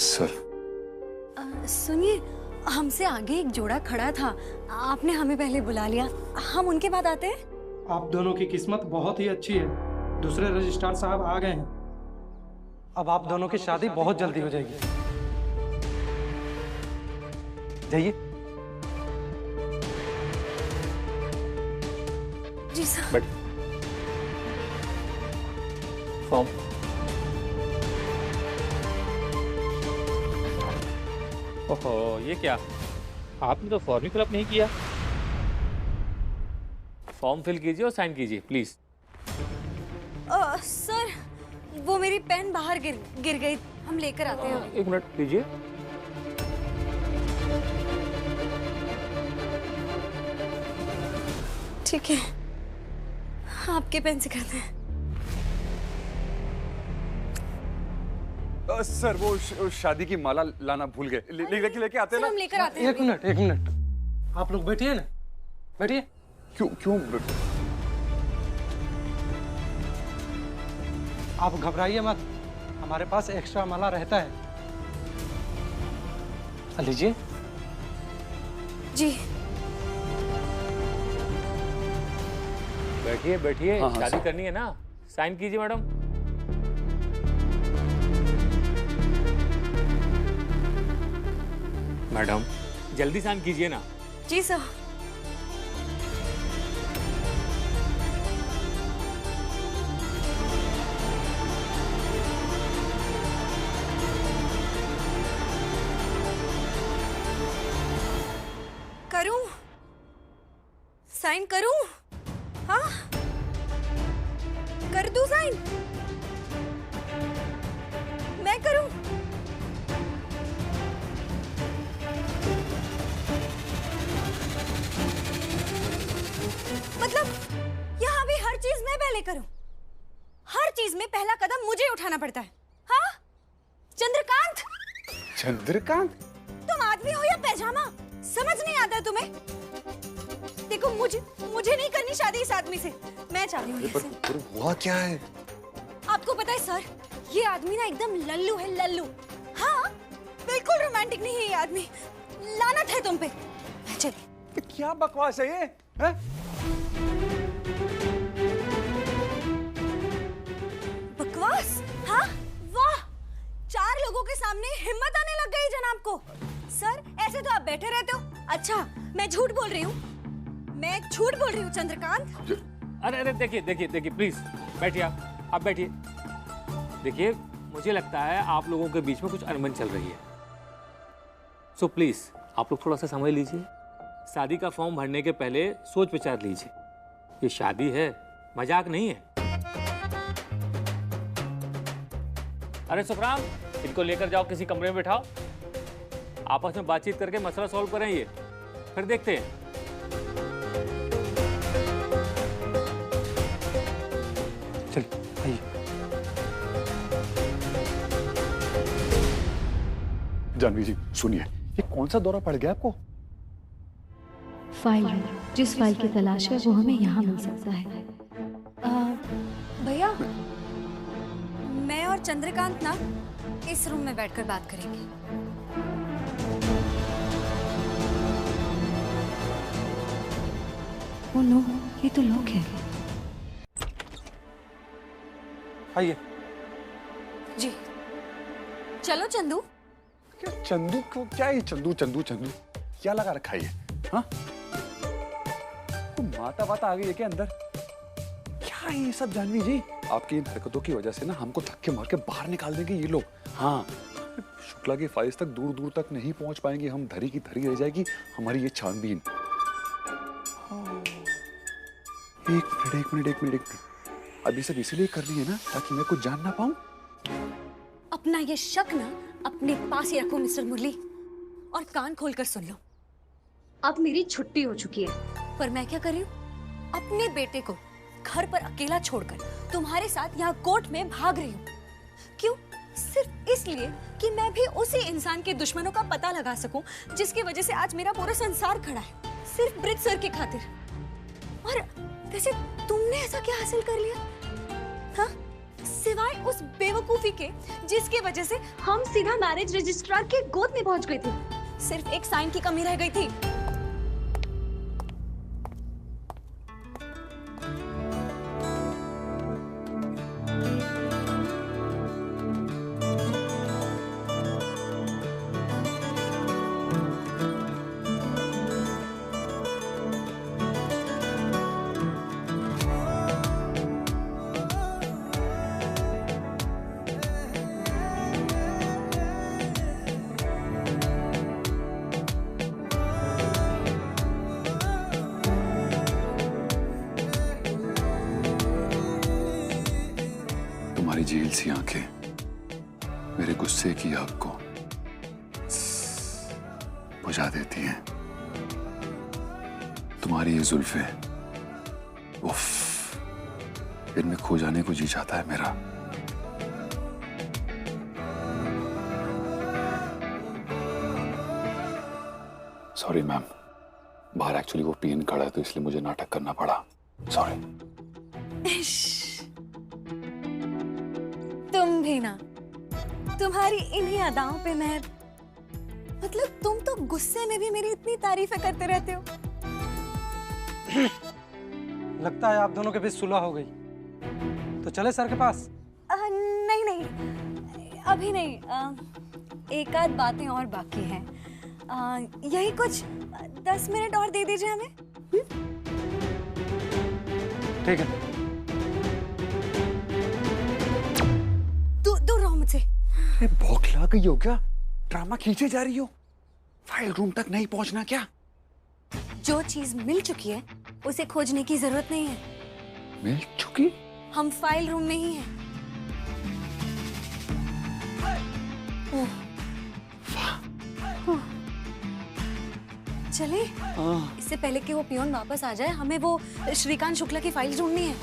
Sir सुनिए, हमसे आगे एक जोड़ा खड़ा था, आपने हमें पहले बुला लिया, हम उनके बाद आते हैं। आप दोनों की किस्मत बहुत ही अच्छी है, दूसरे रजिस्ट्रार साहब आ गए हैं। अब आप दोनों की शादी बहुत जल्दी हो जाएगी। जाइए। जी सर। बैठ। फॉर्म। ओहो, ये क्या? आपने तो फॉर्म ही फिलअप नहीं किया। फॉर्म फिल कीजिए और साइन कीजिए प्लीज। सर, वो मेरी पेन बाहर गिर गई, हम लेकर आते हैं। एक मिनट लीजिए। ठीक है, आपके पेन से करते हैं। सर वो शादी की माला लाना भूल गए। लेके आते हैं ना। हम लेकर आते हैं। एक मिनट, आप लोग बैठिए ना, बैठिए। क्यों आप घबराइए मत, हमारे पास एक्स्ट्रा माला रहता है। लीजिए। जी। बैठिए बैठिए, हाँ, शादी सर। करनी है ना, साइन कीजिए मैडम। मैडम जल्दी साइन कीजिए ना। जी सर। करूं? साइन करूं? हाँ, कर दूं साइन? मैं करूं? मतलब यहाँ भी हर चीज मैं पहले करूं? हर चीज में पहला कदम मुझे उठाना पड़ता है? हाँ? चंद्रकांत, चंद्रकांत? तुम आदमी हो या पैजामा? समझ नहीं आता है तुम्हें? देखो, मुझे नहीं करनी शादी इस आदमी से, मैं चाहती हूँ इससे। पर हुआ क्या है? आपको पता है सर, ये आदमी ना एकदम लल्लू है, लल्लू। हाँ, बिल्कुल रोमांटिक नहीं है ये आदमी। लानत है तुम पे। चलिए। क्या बकवास है ये? है? बकवास? हाँ, वाह, 4 लोगों के सामने हिम्मत आने लग गई जनाब को। सर, ऐसे तो आप बैठे रहते हो। अच्छा, मैं झूठ बोल रही हूँ, मैं झूठ बोल रही हूँ चंद्रकांत। अरे देखिए प्लीज बैठिए, आप बैठिए। देखिए, मुझे लगता है आप लोगों के बीच में कुछ अनबन चल रही है, सो प्लीज आप लोग थोड़ा सा समझ लीजिए। शादी का फॉर्म भरने के पहले सोच विचार लीजिए। ये शादी है, मजाक नहीं है। अरे सुखराम, इनको लेकर जाओ, किसी कमरे में बिठाओ, आपस में बातचीत करके मसला सॉल्व करें, ये फिर देखते हैं। चलिए आइए। जानवी जी सुनिए, ये कौन सा दौरा पड़ गया आपको? फाइल, जिस फाइल की तलाश है वो हमें यहाँ मिल सकता है। भैया, मैं और चंद्रकांत ना इस रूम में बैठकर बात करेंगे। ओ नो, ये तो लोग हैं। आइए। जी। चलो चंदू। क्या चंदू को? क्या है चंदू? क्या लगा रखा है ये? हाँ? तो माता वाता आ गई है क्या अंदर? क्या है ये सब जानवी जी? आपकी इन हरकतों की वजह से ना हमको धक्के मार के बाहर निकाल देंगे ये लोग। हाँ, शुक्ला की फाइल्स तक दूर तक नहीं पहुंच पाएंगे हम, धरी की धरी रह जाएगी हमारी ये छानबीन। एक मिनट, अभी सब इसीलिए कर रही है ना ताकि मैं कुछ जान ना पाऊं। अपना ये शक ना अपने पास ही रखो मिस्टर मुरली, और कान खोलकर सुन लो। अब मेरी छुट्टी हो चुकी है। पर मैं क्या कर रही हूँ? अपने बेटे को घर पर अकेला छोड़कर तुम्हारे साथ यहाँ कोर्ट में भाग रही हूँ। क्यों? सिर्फ इसलिए कि मैं भी उसी इंसान के दुश्मनों का पता लगा सकूं जिसकी वजह से आज मेरा पूरा संसार खड़ा है, सिर्फ ब्रिज सर की खातिर। और वैसे तुमने ऐसा क्या हासिल कर लिया? हाँ? सिवाय उस बेवकूफी के जिसकी वजह से हम सीधा मैरिज रजिस्ट्रार के गोद में पहुंच गए थे। सिर्फ एक साइन की कमी रह गई थी। तुम्हारी झील सी आंखें मेरे गुस्से की आग को बुझा देती हैं। तुम्हारी ये जुल्फे, उफ, इनमें खो जाने को जी चाहता है मेरा। सॉरी मैम, बाहर एक्चुअली वो पीएन खड़ा है तो इसलिए मुझे नाटक करना पड़ा। सॉरी। तुम भी ना, तुम्हारी इन्हीं अदाओं पे मैं, मतलब तुम तो गुस्से में भी मेरी इतनी तारीफें करते रहते हो। लगता है आप दोनों के बीच सुलह हो गई, तो चले सर के पास। नहीं नहीं, अभी नहीं। एक आध बातें और बाकी हैं। यही कुछ 10 मिनट और दे दीजिए हमें। ठीक है। दूर रहो मुझसे। अरे बौखला गई हो क्या? ड्रामा खींचे जा रही हो? फाइल रूम तक नहीं पहुंचना क्या? जो चीज मिल चुकी है उसे खोजने की जरूरत नहीं है। मिल चुकी? हम फाइल रूम में ही हैं। चले, इससे पहले कि वो पियोन वापस आ जाए, हमें वो श्रीकांत शुक्ला की फाइल ढूंढनी है।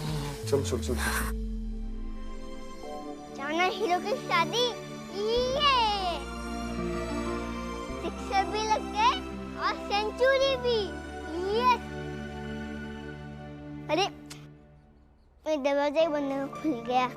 चल चल चल। जाना हीरो की शादी, ये सिक्सर भी लग गए और सेंचुरी भी। यस। अरे मेरा दरवाजा ही बंद खुल गया।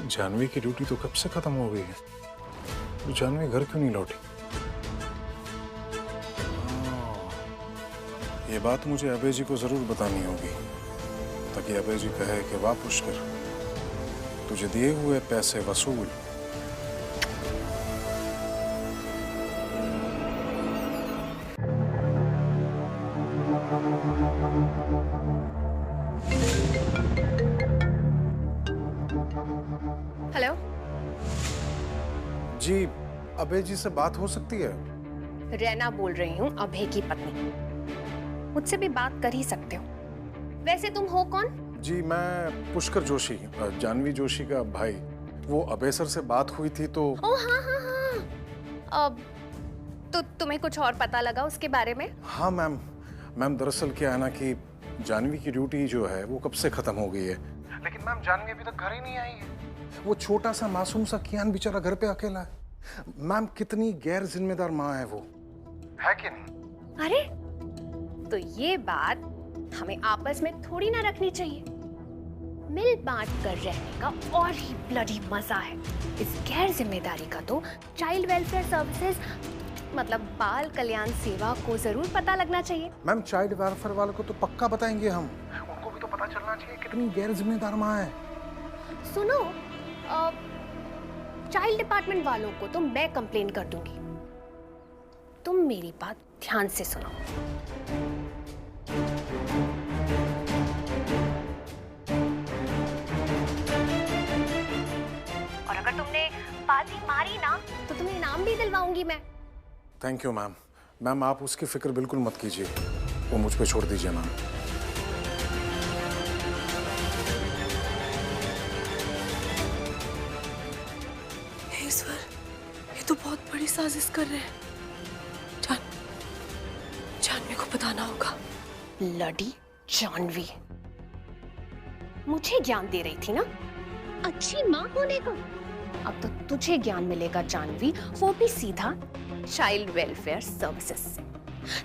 जानवी की ड्यूटी तो कब से खत्म हो गई है, तो जानवी घर क्यों नहीं लौटी? ये बात मुझे अभय जी को जरूर बतानी होगी, ताकि अभय जी कहे कि वाह पुष्कर, तुझे दिए हुए पैसे वसूल। हेलो जी, अभय जी से बात हो सकती है? रैना बोल रही हूँ, अभय की पत्नी। मुझसे भी बात कर ही सकते हो। वैसे तुम हो कौन? जी मैं पुष्कर जोशी, जानवी जोशी का भाई। वो अभय सर से बात हुई थी तो। ओह हाँ हाँ हाँ। अब तो तुम्हें कुछ और पता लगा उसके बारे में? हाँ मैम दरअसल क्या है ना कि जानवी की ड्यूटी जो है वो कब से खत्म हो गई है, लेकिन मैम जानवी अभी तक घर ही नहीं आई है। वो छोटा सा मासूम सा कियान बेचारा घर पे अकेला है। मैम कितनी गैर जिम्मेदार माँ है वो, है कि नहीं? अरे तो ये बात हमें आपस में थोड़ी ना रखनी चाहिए। मिल बांट कर रहने का और ही ब्लडी मजा है। इस गैर जिम्मेदारी का तो चाइल्ड वेलफेयर सर्विसेज मतलब बाल कल्याण सेवा को जरूर पता लगना चाहिए। मैम चाइल्ड वेलफेयर वालों को तो पक्का बताएंगे हम, उनको भी तो पता चलना चाहिए कितनी गैर जिम्मेदार माँ है। सुनो, चाइल्ड डिपार्टमेंट वालों को तो मैं कंप्लेन कर दूंगी। तुम मेरी बात ध्यान से सुनो। और अगर तुमने बाजी मारी ना तो तुम्हें इनाम भी दिलवाऊंगी मैं। Thank you ma'am. मैम आप उसकी फिक्र बिल्कुल मत कीजिए, वो मुझ पे छोड़ दीजिए मैम। ईश्वर, ये तो बहुत बड़ी साजिश कर रहे हैं। जानवी को बताना होगा। लड़ी जानवी मुझे ज्ञान दे रही थी ना, अच्छी माँ होने को। अब तो तुझे ज्ञान मिलेगा जानवी, वो भी सीधा चाइल्ड वेलफेयर सर्विसेज से,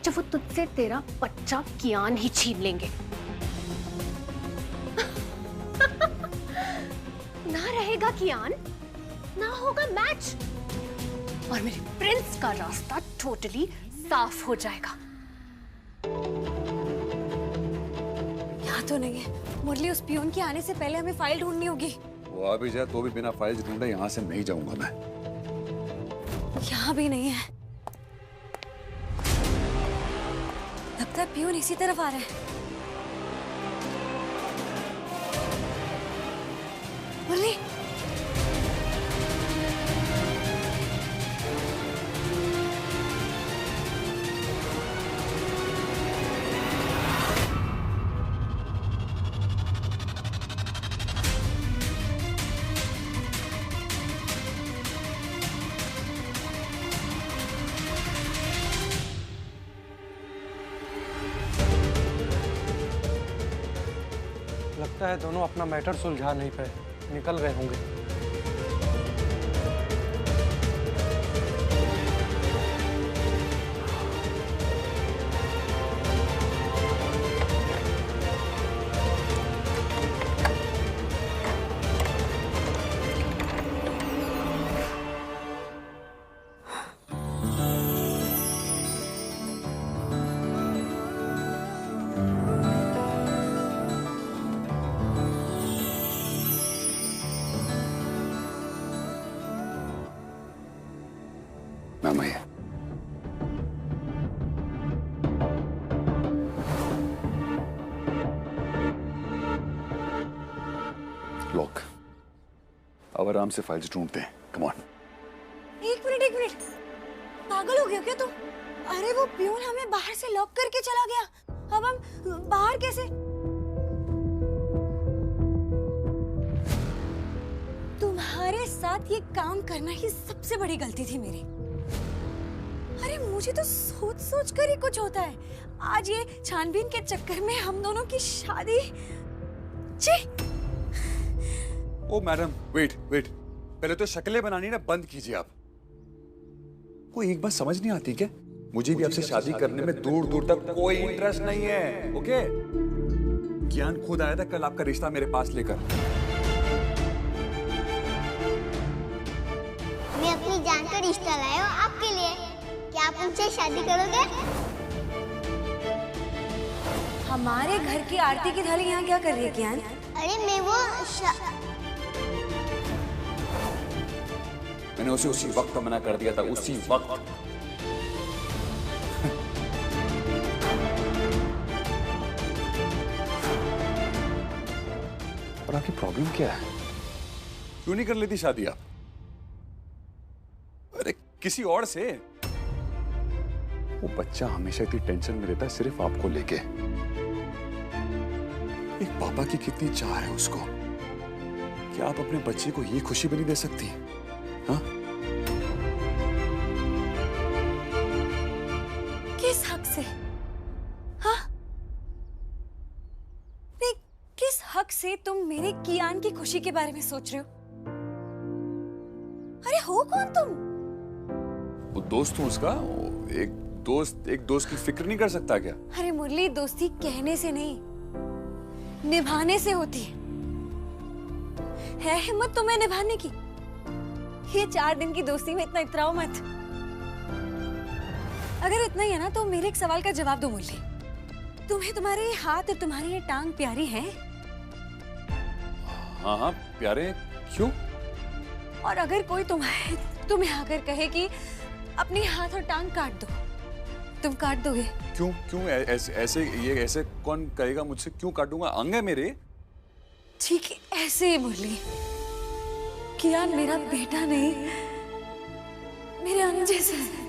जब वो तुझसे तेरा बच्चा ज्ञान ही छीन लेंगे। ना रहेगा ज्ञान, ना होगा मैच, और मेरे प्रिंस का रास्ता टोटली साफ हो जाएगा। यहाँ तो नहीं है। मुरली, उस पियून के आने से पहले हमें फाइल ढूंढनी होगी। वो आ भी जाए तो भी बिना फाइल ढूंढे यहाँ से नहीं जाऊंगा मैं। यहाँ भी नहीं है। लगता है पियून इसी तरफ आ रहा है। मुरली, लगता है दोनों अपना मैटर सुलझा नहीं पाए, निकल गए होंगे। मैम आइए। लॉक। अब आराम से फाइल्स ढूंढते हैं। Come on. एक मिनट। पागल हो गया क्या तुम? अरे वो पियून हमें बाहर से लॉक करके चला गया। अब हम बाहर कैसे? तुम्हारे साथ ये काम करना ही सबसे बड़ी गलती थी मेरी। अरे मुझे तो सोच कर ही कुछ होता है। आज ये छानबीन के चक्कर में हम दोनों की शादी। छी! ओ मैडम, वेट। पहले तो शक्लें बनानी ना बंद कीजिए आप। कोई एक बात समझ नहीं आती क्या? मुझे भी आपसे शादी करने में दूर दूर तक कोई इंटरेस्ट नहीं है। ओके? ज्ञान खुद आया था कल आपका रिश्ता मेरे पास लेकर। मैं अपनी जान का रिश्ता लाया हूँ आपके लिए। क्या आप उनसे शादी करोगे? हमारे घर की आरती की थाली यहाँ क्या कर रही है ज्ञान? अरे मैं वो मैंने उसी वक्त मना कर दिया था, उसी वक्त। और आपकी प्रॉब्लम क्या है? क्यों नहीं कर लेती शादी आप? अरे किसी और से। वो बच्चा हमेशा इतनी टेंशन में रहता है सिर्फ आपको लेके। एक पापा की कितनी चाह है उसको। क्या आप अपने बच्चे को ये खुशी भी नहीं दे सकती? हाँ? किस हक से? हाँ? नहीं, किस हक से तुम मेरे कियान की खुशी के बारे में सोच रहे हो? अरे हो कौन तुम? वो दोस्त हूँ उसका। एक दोस्त की फिक्र नहीं कर सकता क्या? अरे मुरली, दोस्ती कहने से नहीं, निभाने से होती है हिम्मत तुम्हें निभाने की? ये 4 दिन की दोस्ती में इतना इतराओ मत। अगर इतना ही है ना तो मेरे एक सवाल का जवाब दो मुरली। तुम्हें तुम्हारे हाथ और तुम्हारी ये टांग प्यारी है? हाँ प्यारे। क्यों? और अगर कोई तुम्हें आकर कहे कि अपनी हाथ और टांग काट दो, तुम काट दोगे? क्यों ऐसे कौन कहेगा मुझसे? क्यों काटूंगा? अंग है मेरे। ठीक है, ऐसे ही मुरली। कियान मेरा बेटा नहीं, मेरे अंग जैसा है।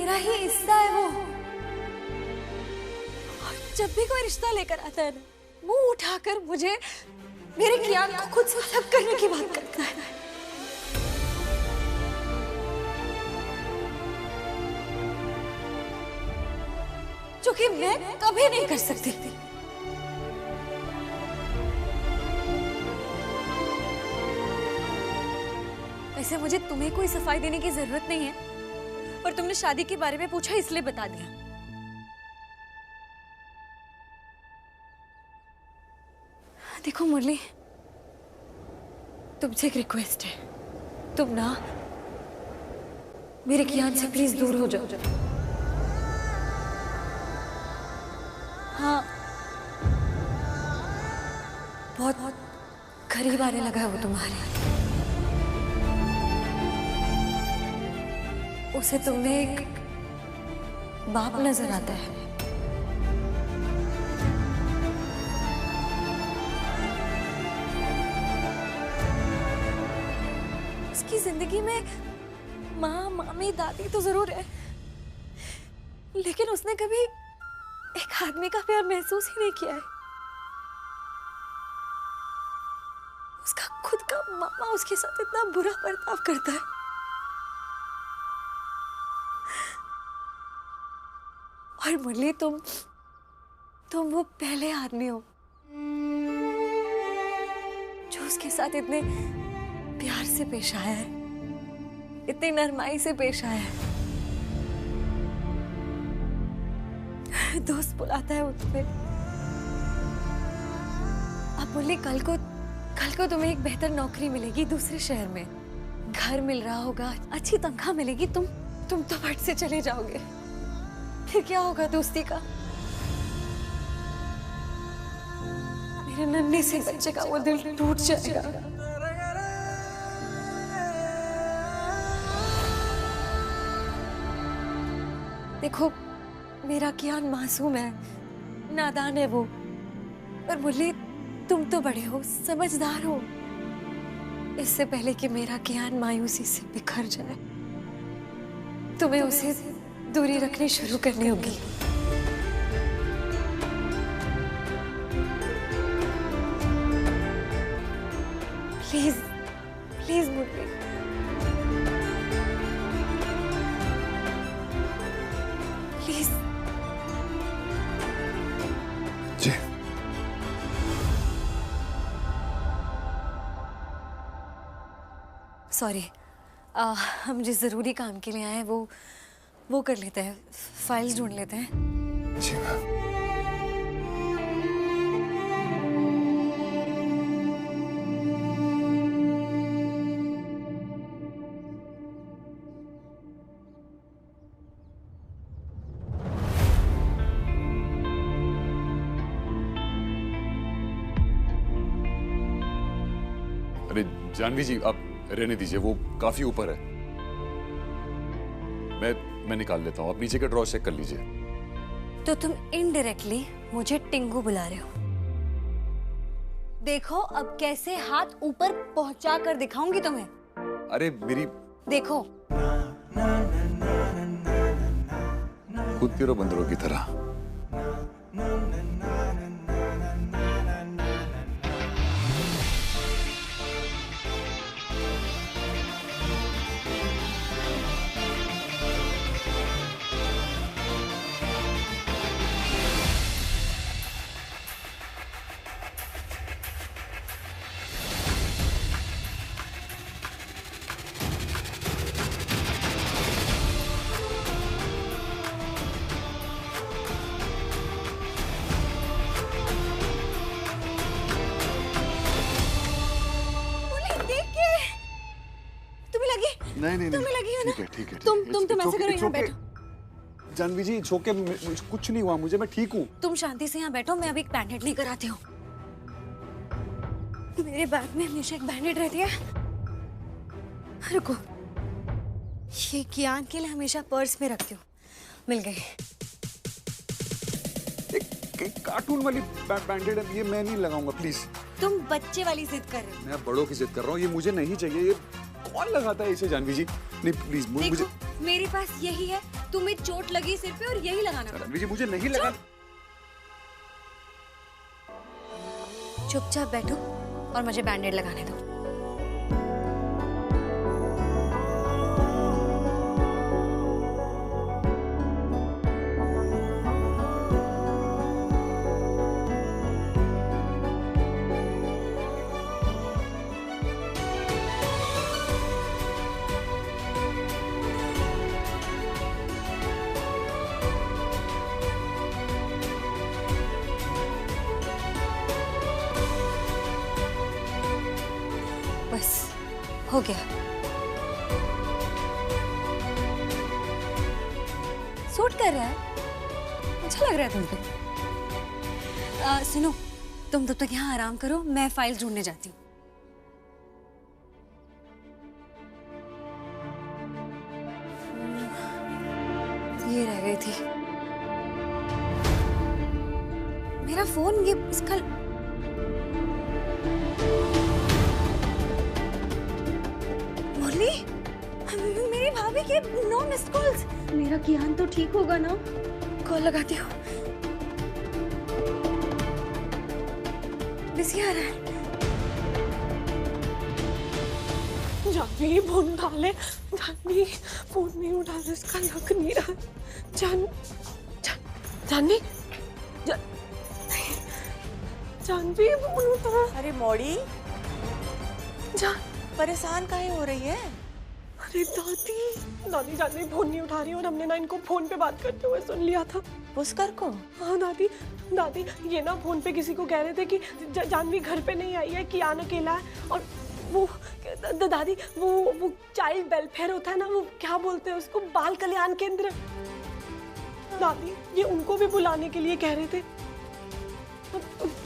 मेरा ही हिस्सा है वो। और जब भी कोई रिश्ता लेकर आता है ना, मुंह उठाकर मुझे मेरे कियान को खुद से अलग करने की बात करता है। जो कि मैं कभी नहीं कर सकती थी। वैसे मुझे तुम्हें कोई सफाई देने की जरूरत नहीं है, पर तुमने शादी के बारे में पूछा इसलिए बता दिया। देखो मुरली, तुमसे एक रिक्वेस्ट है, तुम ना मेरे कियान से प्लीज दूर हो जाओ। हाँ, बहुत बहुत करीब आने लगा है वो तुम्हारे। उसे तुम्हें एक बाप नजर आता है। उसकी जिंदगी में माँ, मामी, दादी तो जरूर है, लेकिन उसने कभी एक आदमी का प्यार महसूस ही नहीं किया है। उसका खुद का मामा उसके साथ इतना बुरा बर्ताव करता है। और मुरली, तुम वो पहले आदमी हो जो उसके साथ इतने प्यार से पेश आया है, इतनी नरमाई से पेश आया है। दोस्त बुलाता है वो तुम्हें। अब मुरली, कल को तुम्हें एक बेहतर नौकरी मिलेगी दूसरे शहर में, घर मिल रहा होगा, अच्छी तनख्वाह मिलेगी, तुम तो फट से चले जाओगे। फिर क्या होगा दोस्ती का? मेरे नन्हे से बच्चे का वो दिल टूट जाएगा। देखो, मेरा कियान मासूम है, नादान है वो, पर मुरली तुम तो बड़े हो, समझदार हो। इससे पहले कि मेरा कियान मायूसी से बिखर जाए, तुम्हें उसे दूरी रखनी शुरू करनी होगी। Please please Murali, please. जी सॉरी, हम जिस जरूरी काम के लिए आए हैं वो कर लेते हैं, फाइल्स ढूंढ लेते हैं। जी मैम। अरे जानवी जी, आप रहने दीजिए, वो काफी ऊपर है। मैं निकाल लेता हूँ, आप नीचे का ड्रॉ चेक कर लीजिए। तो तुम इनडायरेक्टली मुझे टिंगू बुला रहे हो। देखो अब कैसे हाथ ऊपर पहुंचा कर दिखाऊंगी तुम्हें। अरे मेरी देखो, कुत्ते बंदरों की तरह। नहीं तुम्हें लगी है ना? ठीक है। तुम ऐसे करो, यहाँ बैठो। जानवी जी, छोके कुछ नहीं हुआ मुझे, मैं ठीक हूँ। तुम शांति से यहाँ बैठो, मैं अभी एक बैंडेड लेकर आती हूँ। मेरे बैग में हमेशा एक बैंडेड रहती है। रुको, ये कियान के लिए हमेशा पर्स में रखती हूँ। मिल गई। एक कार्टून वाली बैंडेड है, ये मैं नहीं लगाऊंगा प्लीज। तुम बच्चे वाली जिद कर रहे हो। मैं बड़ों की जिद कर रहा हूँ, ये मुझे नहीं चाहिए। ये कौन लगाता है इसे जानवी जी? नहीं प्लीज मुझे। मेरे पास यही है, तुम्हें चोट लगी सिर पे और यही लगाना पड़ा। रणवीर जी मुझे नहीं लगा। चुपचाप बैठो और मुझे बैंडेड लगाने दो। बस हो गया। सूट कर रहा है, अच्छा लग रहा है तुम पे। सुनो, तुम तब तक यहाँ आराम करो, मैं फाइल ढूंढने जाती हूँ। ये रह गई थी मेरा फोन, ये इसका मेरी भाभी के 9 मिस्ड कॉल्स। मेरा कियान तो ठीक होगा ना? कॉल लगाती हूँ। बिजी आ रहा है। जानवी फोन उठा ले। जानवी फोन नहीं उठा ले, इसका लग नहीं रहा। जानवी जानवी फोन उठा। अरे मौड़ी, परेशान काहे हो रही है? अरे दादी जानवी फोन नहीं उठा रही और हमने ना इनको फोन पे बात करते हुए सुन लिया था। पुष्कर को? हाँ दादी ये ना फोन पे किसी को कह रहे थे कि जानवी घर पे नहीं आई है, कियान अकेला है। और वो दादी वो चाइल्ड वेलफेयर होता है ना, वो क्या बोलते हैं उसको, बाल कल्याण केंद्र। दादी ये उनको भी बुलाने के लिए कह रहे थे।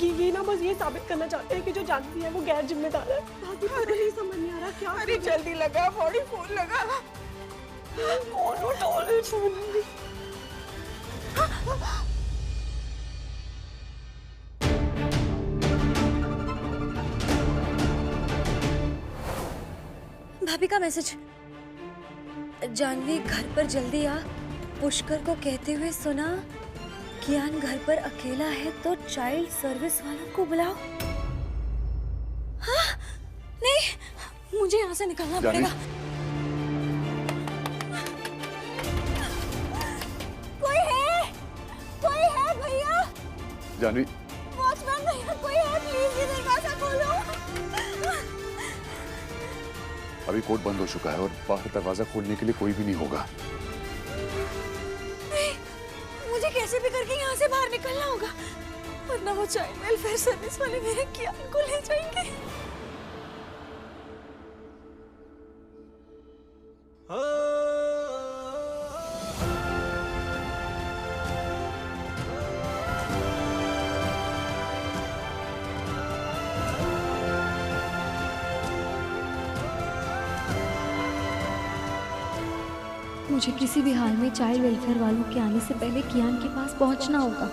ये ना बस ये साबित करना चाहते हैं कि जो जानवी है वो गैर जिम्मेदार है। दादी मुझे नहीं समझ नहीं आ रहा क्या। अरे जल्दी लगा मौड़ी, फोन लगा। फोन उठा ले। भाभी का मैसेज। जानवी घर पर जल्दी आ, पुष्कर को कहते हुए सुना, कियान घर पर अकेला है तो चाइल्ड सर्विस वालों को बुलाओ। हाँ? नहीं, मुझे यहाँ से निकलना पड़ेगा। कोई है भैया? जानवी, वॉचमैन भैया कोई है, प्लीज ये दरवाजा खोलो। अभी कोर्ट बंद हो चुका है और बाहर दरवाजा खोलने के लिए कोई भी नहीं होगा। मुझे कैसे भी करके यहाँ से बाहर निकलना होगा, वरना वो चाइल्ड वेलफेयर सर्विस वाले मेरे कियान को ले जाएंगे। मुझे किसी भी हाल में चाइल्ड वेलफेयर वालों के आने से पहले कियान के पास पहुंचना होगा।